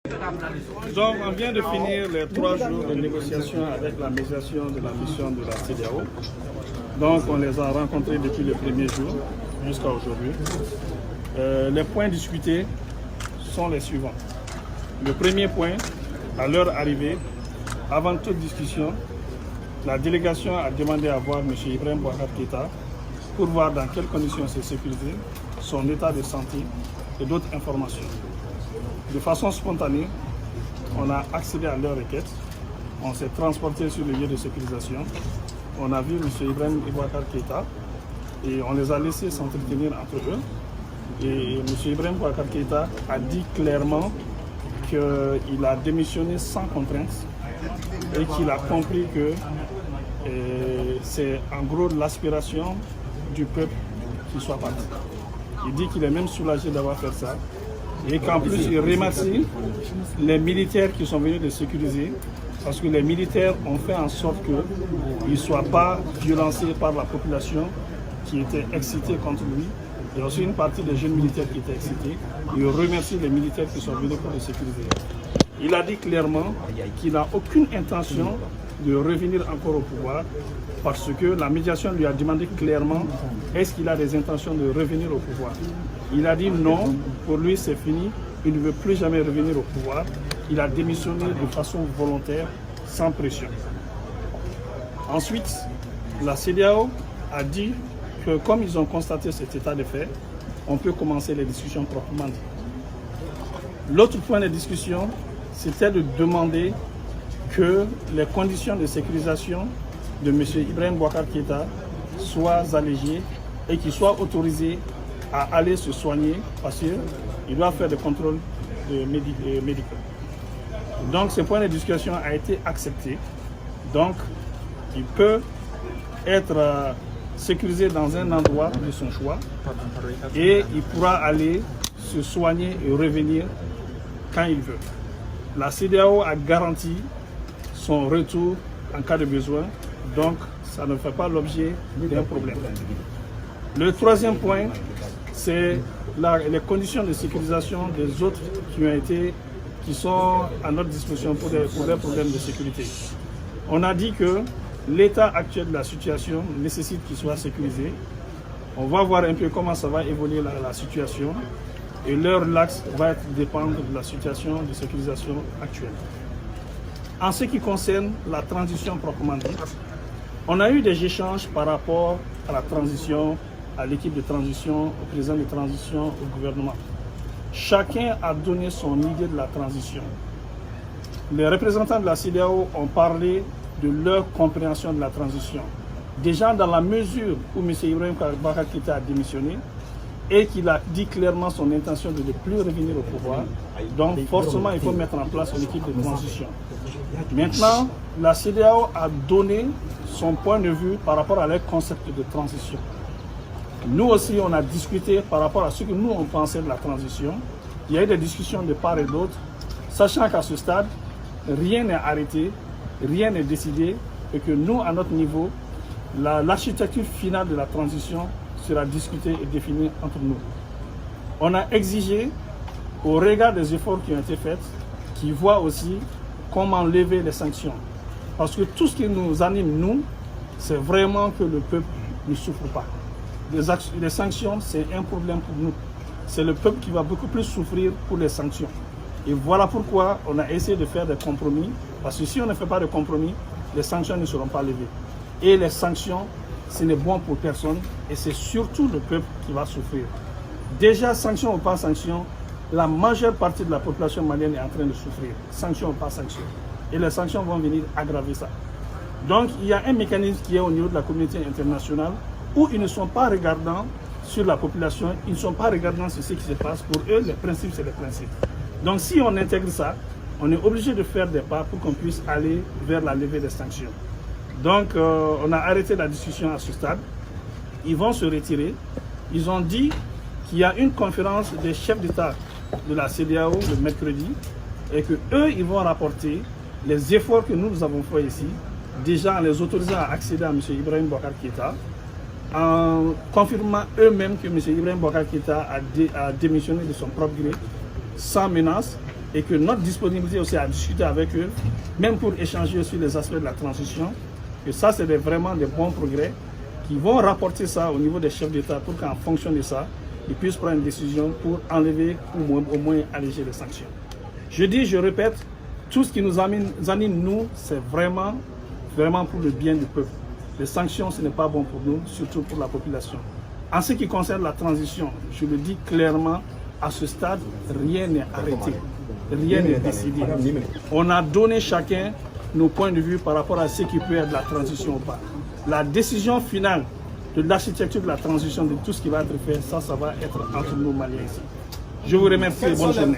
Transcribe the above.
Donc, on vient de finir les 3 jours de négociations avec la médiation de la mission de la CEDEAO. Donc, on les a rencontrés depuis le premier jour jusqu'à aujourd'hui. Les points discutés sont les suivants. Le premier point, à leur arrivée, avant toute discussion, la délégation a demandé à voir M. Ibrahim Boubacar Keïta pour voir dans quelles conditions c'est sécurisé, son état de santé et d'autres informations. De façon spontanée, on a accédé à leur requête, on s'est transporté sur le lieu de sécurisation, on a vu M. Ibrahim Boubacar Keïta et on les a laissés s'entretenir entre eux. Et M. Ibrahim Boubacar Keïta a dit clairement qu'il a démissionné sans contrainte et qu'il a compris que c'est en gros l'aspiration du peuple qui soit parti. Il dit qu'il est même soulagé d'avoir fait ça et qu'en plus il remercie les militaires qui sont venus le sécuriser parce que les militaires ont fait en sorte qu'il ne soit pas violencé par la population qui était excitée contre lui. Il y a aussi une partie des jeunes militaires qui étaient excités. Il remercie les militaires qui sont venus pour le sécuriser. Il a dit clairement qu'il n'a aucune intention de revenir encore au pouvoir parce que la médiation lui a demandé clairement est-ce qu'il a des intentions de revenir au pouvoir. Il a dit non, pour lui c'est fini, il ne veut plus jamais revenir au pouvoir. Il a démissionné de façon volontaire, sans pression. Ensuite, la CEDEAO a dit que comme ils ont constaté cet état de fait, on peut commencer les discussions proprement dit. L'autre point de discussion, c'était de demander que les conditions de sécurisation de M. Ibrahim Boubacar Keïta soient allégées et qu'il soit autorisé à aller se soigner parce qu'il doit faire des contrôles médicaux. Donc ce point de discussion a été accepté. Donc il peut être sécurisé dans un endroit de son choix et il pourra aller se soigner et revenir quand il veut. La CEDEAO a garanti son retour en cas de besoin, donc ça ne fait pas l'objet d'un problème. Le troisième point, c'est les conditions de sécurisation des autres qui sont à notre disposition pour des problèmes de sécurité. On a dit que l'état actuel de la situation nécessite qu'il soit sécurisé. On va voir un peu comment ça va évoluer la situation et leur axe va dépendre de la situation de sécurisation actuelle. En ce qui concerne la transition proprement dite, on a eu des échanges par rapport à la transition, à l'équipe de transition, au président de transition, au gouvernement. Chacun a donné son idée de la transition. Les représentants de la CEDEAO ont parlé de leur compréhension de la transition. Déjà dans la mesure où M. Ibrahim Boubacar Keïta a démissionné et qu'il a dit clairement son intention de ne plus revenir au pouvoir, donc forcément il faut mettre en place une équipe de transition. Maintenant, la CEDEAO a donné son point de vue par rapport à leur concept de transition. Nous aussi, on a discuté par rapport à ce que nous on pensait de la transition. Il y a eu des discussions de part et d'autre, sachant qu'à ce stade, rien n'est arrêté, rien n'est décidé et que nous, à notre niveau, l'architecture finale de la transition sera discutée et définie entre nous. On a exigé, au regard des efforts qui ont été faits, qu'ils voient aussi comment lever les sanctions. Parce que tout ce qui nous anime, nous, c'est vraiment que le peuple ne souffre pas. Les sanctions, c'est un problème pour nous. C'est le peuple qui va beaucoup plus souffrir pour les sanctions. Et voilà pourquoi on a essayé de faire des compromis. Parce que si on ne fait pas de compromis, les sanctions ne seront pas levées. Et les sanctions, ce n'est bon pour personne. Et c'est surtout le peuple qui va souffrir. Déjà, sanction ou pas sanction, la majeure partie de la population malienne est en train de souffrir. Sanction ou pas sanction. Et les sanctions vont venir aggraver ça. Donc, il y a un mécanisme qui est au niveau de la communauté internationale où ils ne sont pas regardants sur la population, ils ne sont pas regardants sur ce qui se passe. Pour eux, les principes, c'est les principes. Donc, si on intègre ça, on est obligé de faire des pas pour qu'on puisse aller vers la levée des sanctions. Donc, on a arrêté la discussion à ce stade. Ils vont se retirer. Ils ont dit qu'il y a une conférence des chefs d'État de la CEDEAO le mercredi et qu'eux, ils vont rapporter les efforts que nous avons faits ici, déjà en les autorisant à accéder à M. Ibrahim Boubacar Keïta, en confirmant eux-mêmes que M. Ibrahim Boubacar Keïta a démissionné de son propre gré, sans menace, et que notre disponibilité aussi à discuter avec eux, même pour échanger sur les aspects de la transition, que ça c'est vraiment des bons progrès qui vont rapporter ça au niveau des chefs d'État pour qu'en fonction de ça, ils puissent prendre une décision pour enlever ou au moins alléger les sanctions. Je dis, je répète, tout ce qui nous anime nous, c'est vraiment pour le bien du peuple. Les sanctions, ce n'est pas bon pour nous, surtout pour la population. En ce qui concerne la transition, je le dis clairement, à ce stade, rien n'est arrêté, rien n'est décidé. On a donné chacun nos points de vue par rapport à ce qui peut être la transition ou pas. La décision finale de l'architecture de la transition, de tout ce qui va être fait, ça va être entre nous Maliens ici. Je vous remercie et bonne journée.